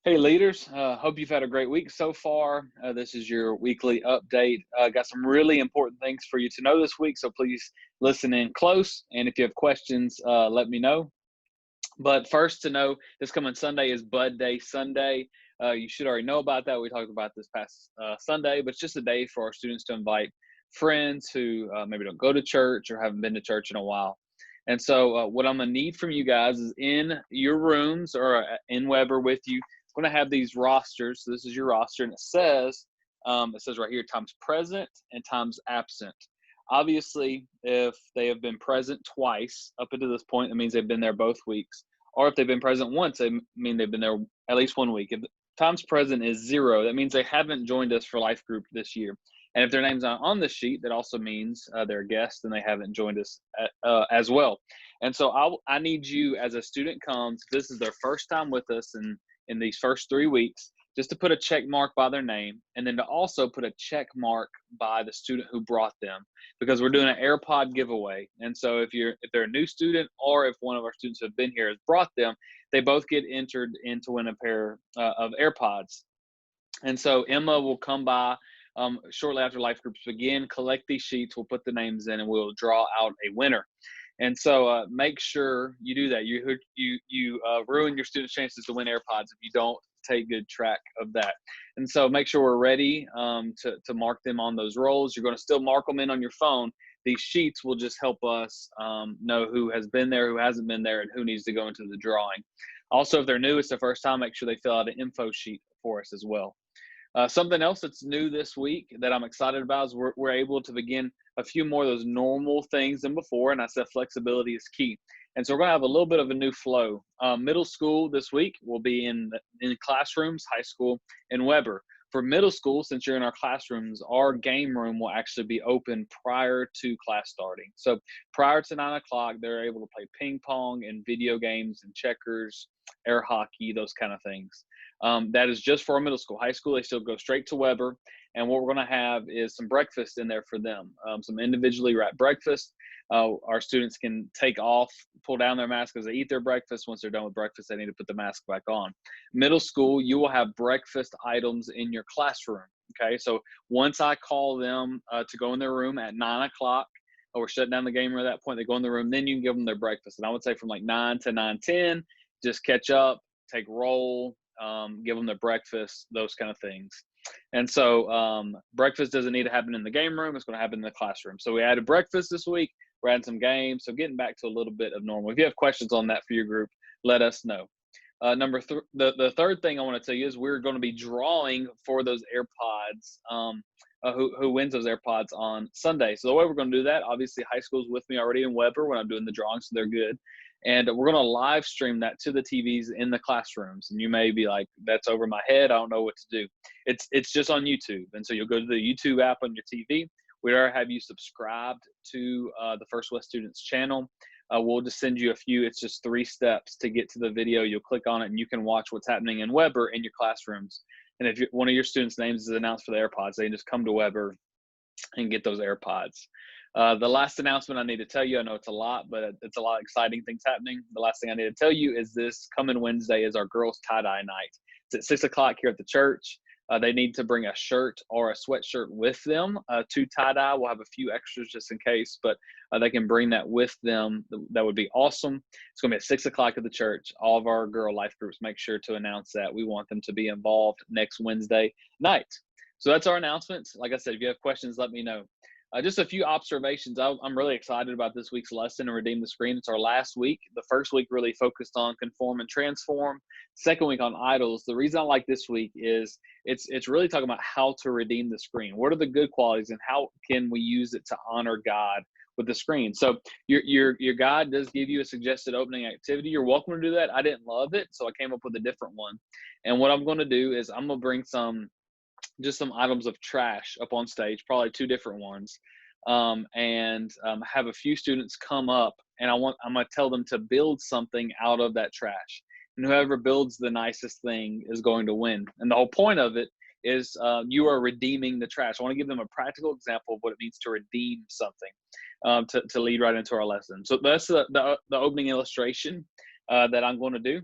Hey leaders, hope you've had a great week so far. This is your weekly update. Got some really important things for you to know this week, so please listen in close. And if you have questions, let me know. But first, to know this coming Sunday is Bud Day Sunday. You should already know about that. We talked about this past Sunday, but it's just a day for our students to invite friends who maybe don't go to church or haven't been to church in a while. And so, what I'm gonna need from you guys is in your rooms or in Weber with you. I'm gonna have these rosters. So this is your roster, and it says right here times present and times absent. Obviously, if they have been present twice up until this point, that means they've been there both weeks. Or if they've been present once, they mean they've been there at least 1 week. If times present is 0, that means they haven't joined us for life group this year. And if their name's not on the sheet, that also means they're a guest and they haven't joined us as well. And so I need you as a student comes, this is their first time with us in these first 3 weeks, just to put a check mark by their name and then to also put a check mark by the student who brought them, because we're doing an AirPod giveaway. And so if they're a new student or if one of our students who have been here has brought them, they both get entered into win a pair of AirPods. And so Emma will come by shortly after life groups begin, collect these sheets, we'll put the names in, and we'll draw out a winner. And so make sure you do that. You ruin your students' chances to win AirPods if you don't take good track of that. And so make sure we're ready to mark them on those rolls. You're going to still mark them in on your phone. These sheets will just help us know who has been there, who hasn't been there, and who needs to go into the drawing. Also, if they're new, it's the first time, make sure they fill out an info sheet for us as well. Something else that's new this week that I'm excited about is we're able to begin a few more of those normal things than before. And I said flexibility is key. And so we're going to have a little bit of a new flow. Middle school this week will be in classrooms, high school in Weber. For middle school, since you're in our classrooms, our game room will actually be open prior to class starting. So prior to 9 o'clock, they're able to play ping pong and video games and checkers, air hockey, those kind of things. That is just for our middle school. High school, they still go straight to Weber. And what we're going to have is some breakfast in there for them, some individually wrapped breakfast. Our students can take off, pull down their mask as they eat their breakfast. Once they're done with breakfast, they need to put the mask back on. Middle school, you will have breakfast items in your classroom. Okay, so once I call them to go in their room at 9 o'clock, we're shutting down the game room at that point. They go in the room, then you can give them their breakfast. And I would say from like 9 to 9:10, just catch up, take roll, give them their breakfast, those kind of things. And so breakfast doesn't need to happen in the game room. It's going to happen in the classroom. So we added breakfast this week. We're adding some games. So getting back to a little bit of normal. If you have questions on that for your group, let us know. The third thing I want to tell you is we're going to be drawing for those AirPods. Who wins those AirPods on Sunday? So the way we're going to do that, obviously, high school's with me already in Weber when I'm doing the drawing, so they're good. And we're going to live stream that to the TVs in the classrooms. And you may be like, "That's over my head. I don't know what to do." It's just on YouTube, and so you'll go to the YouTube app on your TV. We already have you subscribed to the First West Students channel. We'll just send you a few. It's just 3 steps to get to the video. You'll click on it, and you can watch what's happening in Weber in your classrooms. And if one of your students' names is announced for the AirPods, they can just come to Weber and get those AirPods. The last announcement I need to tell you, I know it's a lot, but it's a lot of exciting things happening. The last thing I need to tell you is this coming Wednesday is our girls' tie-dye night. It's at 6 o'clock here at the church. They need to bring a shirt or a sweatshirt with them to tie-dye. We'll have a few extras just in case, but they can bring that with them. That would be awesome. It's going to be at 6 o'clock at the church. All of our girl life groups, make sure to announce that. We want them to be involved next Wednesday night. So that's our announcements. Like I said, if you have questions, let me know. Just a few observations. I'm really excited about this week's lesson in Redeem the Screen. It's our last week. The first week really focused on conform and transform. Second week on idols. The reason I like this week is it's really talking about how to redeem the screen. What are the good qualities and how can we use it to honor God with the screen? So your guide does give you a suggested opening activity. You're welcome to do that. I didn't love it, so I came up with a different one. And what I'm going to do is I'm going to bring some items of trash up on stage, probably 2 different ones, and have a few students come up, and I'm going to tell them to build something out of that trash. And whoever builds the nicest thing is going to win. And the whole point of it is you are redeeming the trash. I want to give them a practical example of what it means to redeem something to lead right into our lesson. So that's the opening illustration that I'm going to do.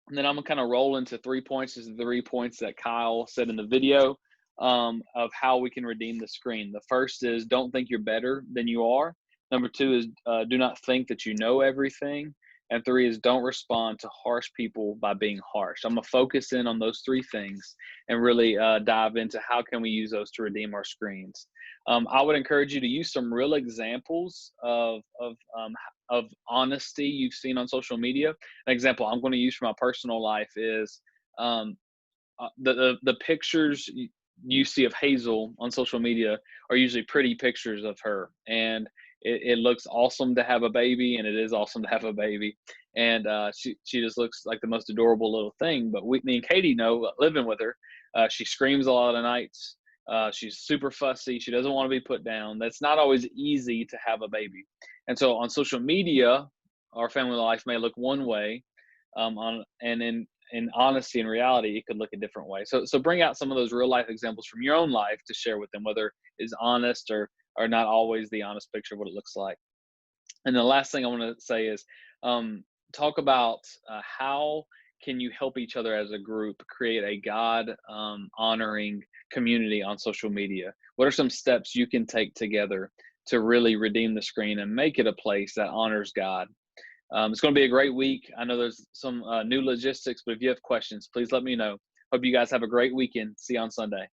And then I'm gonna kind of roll into 3 points. This is the 3 points that Kyle said in the video, of how we can redeem the screen. The first is don't think you're better than you are. Number two is do not think that you know everything. And three is don't respond to harsh people by being harsh. I'm gonna focus in on those three things and really dive into how can we use those to redeem our screens. I would encourage you to use some real examples of honesty you've seen on social media. An example I'm going to use for my personal life is um, the pictures you see of Hazel on social media are usually pretty pictures of her, and it looks awesome to have a baby, and it is awesome to have a baby, and she just looks like the most adorable little thing. But me and Katie know, living with her, she screams a lot of nights. She's super fussy. She doesn't want to be put down. That's not always easy to have a baby, and so on social media, our family life may look one way, and in honesty and reality, it could look a different way. So bring out some of those real life examples from your own life to share with them, whether it's honest or not always the honest picture of what it looks like. And the last thing I want to say is talk about how can you help each other as a group create a God honoring community on social media? What are some steps you can take together to really redeem the screen and make it a place that honors God? It's going to be a great week. I know there's some new logistics, but if you have questions, please let me know. Hope you guys have a great weekend. See you on Sunday.